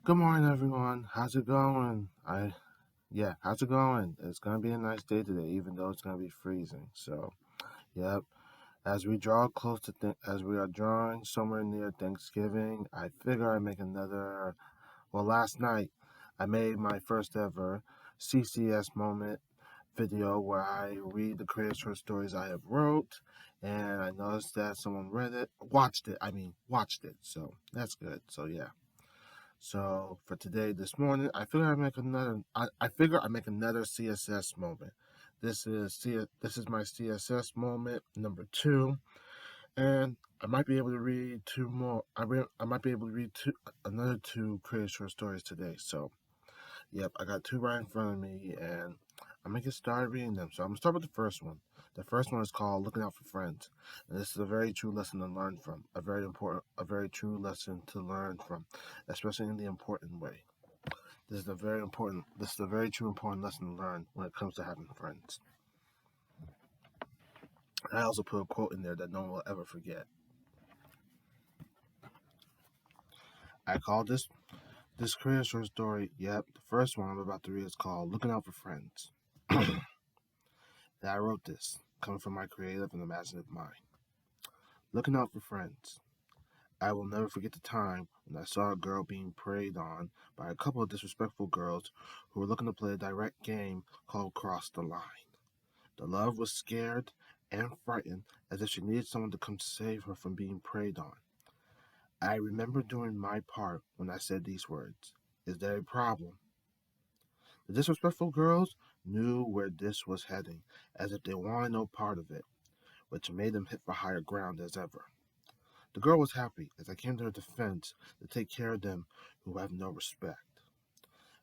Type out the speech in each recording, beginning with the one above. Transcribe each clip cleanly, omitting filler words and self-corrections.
Good morning, everyone. How's it going? How's it going? It's gonna be a nice day today, even though it's gonna be freezing. So, yep. As we draw close to as we are drawing somewhere near Thanksgiving, I figure I make another. Well, last night I made my first ever C.S.S moment video where I read the creative short stories I have wrote, and I noticed that someone read it, watched it. Watched it. So that's good. So yeah. So for today, this morning, I figure I make another CSS moment. This is my CSS moment number two, and I might be able to read two more. I might be able to read another two creative short stories today. So yep, I got two right in front of me, and I'm gonna get started reading them. So I'm gonna start with the first one. The first one is called "Looking Out for Friends," and this is a very true lesson to learn from. A very true lesson to learn from, especially in the important way. This is a very true important lesson to learn when it comes to having friends. I also put a quote in there that no one will ever forget. I call this career short story. Yep, the first one I'm about to read is called "Looking Out for Friends." That I wrote this coming from my creative and imaginative mind. Looking out for friends. I will never forget the time when I saw a girl being preyed on by a couple of disrespectful girls who were looking to play a direct game called Cross the Line. The love was scared and frightened as if she needed someone to come save her from being preyed on. I remember doing my part when I said these words. Is there a problem? The disrespectful girls knew where this was heading, as if they wanted no part of it, which made them hit for higher ground as ever. The girl was happy as I came to her defense to take care of them who have no respect.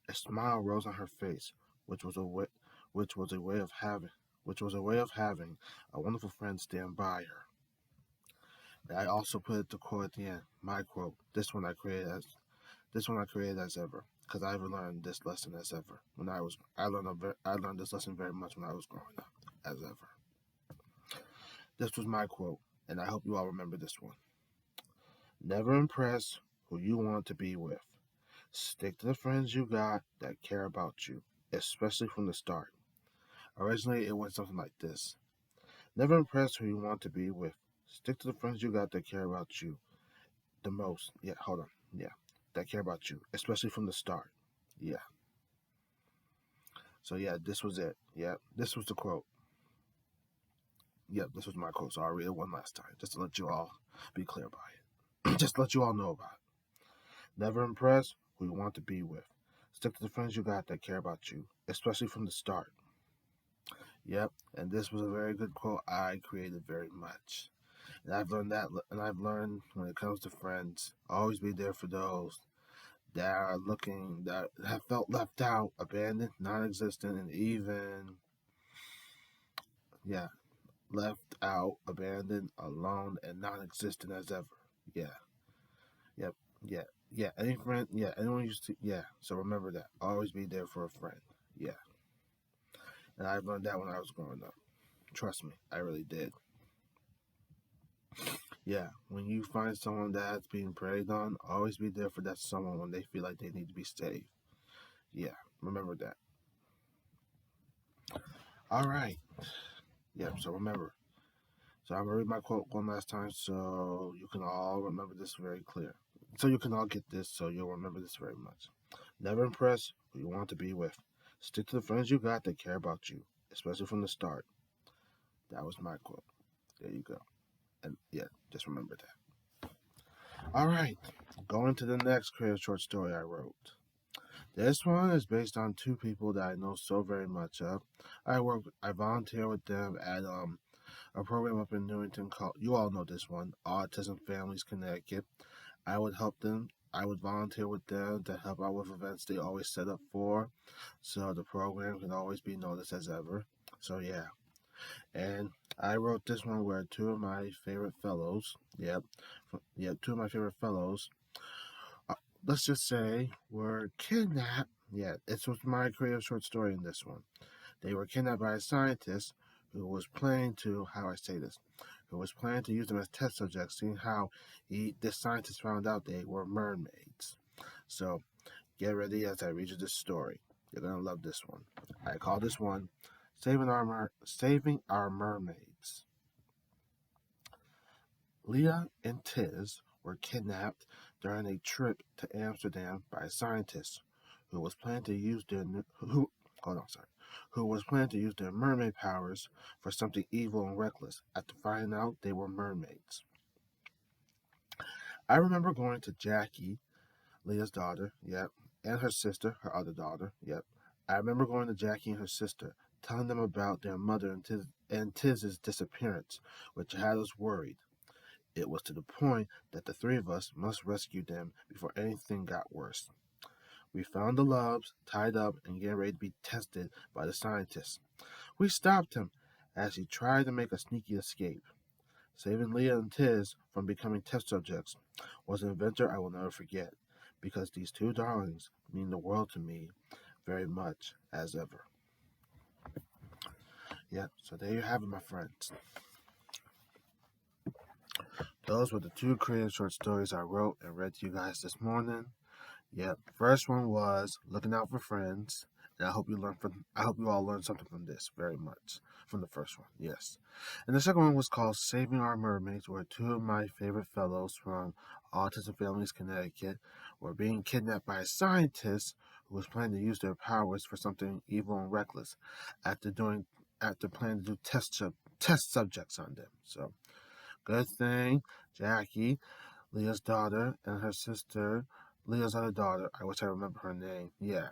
A smile rose on her face, which was a way, which was a way of having, which was a way of having a wonderful friend stand by her. But I also put the quote at the end, my quote. This one I created as ever, because I ever learned this lesson as ever. I learned this lesson very much when I was growing up, as ever. This was my quote, and I hope you all remember this one. Never impress who you want to be with. Stick to the friends you got that care about you, especially from the start. Originally, it went something like this. Never impress who you want to be with. Stick to the friends you got that care about you the most. Yeah, hold on. Yeah, that care about you, especially from the start. Yeah. So, yeah, this was it. Yeah, this was the quote. Yep, this was my quote. So I'll read it one last time just to let you all be clear about it. Just to let you all know about it. Never impress who you want to be with. Stick to the friends you got that care about you, especially from the start. Yep, and this was a very good quote I created very much. And I've learned when it comes to friends, always be there for those that have felt left out, abandoned, non existent, and even, yeah, left out, abandoned, alone, and non existent as ever. Yeah, yep, yeah, yeah. Any friend, yeah, anyone used to, yeah. So remember that. Always be there for a friend. Yeah. And I learned that when I was growing up. Trust me, I really did. Yeah, when you find someone that's being preyed on, always be there for that someone when they feel like they need to be saved. Yeah, remember that. All right. Yeah, so remember. So I'm gonna read my quote one last time so you can all remember this very clear. So you can all get this so you'll remember this very much. Never impress who you want to be with. Stick to the friends you got that care about you, especially from the start. That was my quote. There you go. And yeah, just remember that. All right, going to the next creative short story I wrote. This one is based on two people that I know so very much of. I volunteer with them at a program up in Newington called, you all know this one, Autism Families Connecticut. I would volunteer with them to help out with events they always set up for, so the program can always be noticed as ever. So yeah, and I wrote this one where two of my favorite fellows, two of my favorite fellows, uh, let's just say, were kidnapped. Yeah, it was my creative short story in this one. They were kidnapped by a scientist who was planning to, how I say this, who was planning to use them as test subjects, seeing how this scientist found out they were mermaids. So Get ready as I read you this story. You're gonna love this one. I call this one Saving Our Mermaids. Leah and Tiz were kidnapped during a trip to Amsterdam by scientists who was planning to use their who was planning to use their mermaid powers for something evil and reckless after finding out they were mermaids. I remember going to Jackie, Leah's daughter, yep, and her sister, her other daughter, yep. I remember going to Jackie and her sister, telling them about their mother and Tiz's disappearance, which had us worried. It was to the point that the three of us must rescue them before anything got worse. We found the loves tied up and getting ready to be tested by the scientists. We stopped him as he tried to make a sneaky escape. Saving Leah and Tiz from becoming test subjects was an adventure I will never forget, because these two darlings mean the world to me very much as ever. Yep, so there you have it, my friends. Those were the two creative short stories I wrote and read to you guys this morning. Yep, first one was Looking Out for Friends, and I hope you all learned something from this very much from the first one. Yes, and the second one was called Saving Our Mermaids, where two of my favorite fellows from Autism Families Connecticut were being kidnapped by a scientist who was planning to use their powers for something evil and reckless after planning to do test subjects on them. So good thing Jackie, Leah's daughter, and her sister, Leah's other daughter, I wish I remember her name. Yeah.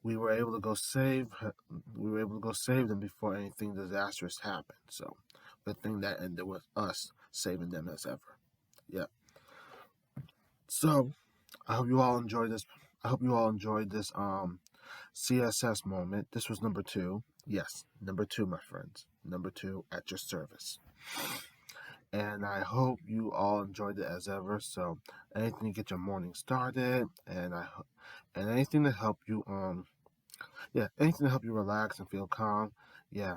We were able to go save her. We were able to go save them before anything disastrous happened. So, good thing that ended with us saving them as ever. Yeah. So, I hope you all enjoyed this. I hope you all enjoyed this C.S.S. moment. This was number 2. Yes, number 2, my friends. Number 2 at your service. And I hope you all enjoyed it as ever. So anything to get your morning started, and anything to help you anything to help you relax and feel calm. Yeah,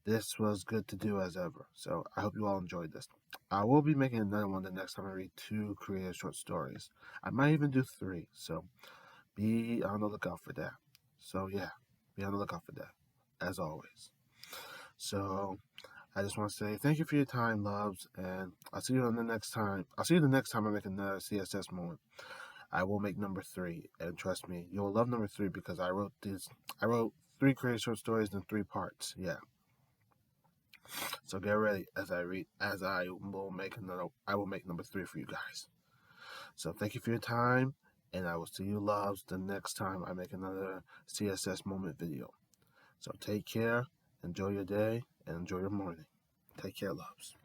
this was good to do as ever. So I hope you all enjoyed this. I will be making another one the next time I read 2 creative short stories. I might even do 3. So be on the lookout for that. So yeah, be on the lookout for that, as always. So I just want to say thank you for your time, loves, and I'll see you the next time I make another C.S.S. moment. I will make number 3, and trust me, you'll love number 3 because I wrote 3 creative short stories in 3 parts. Yeah. So get ready I will make number 3 for you guys. So thank you for your time, and I will see you, loves, the next time I make another C.S.S. moment video. So take care, enjoy your day, and enjoy your morning. Take care, loves.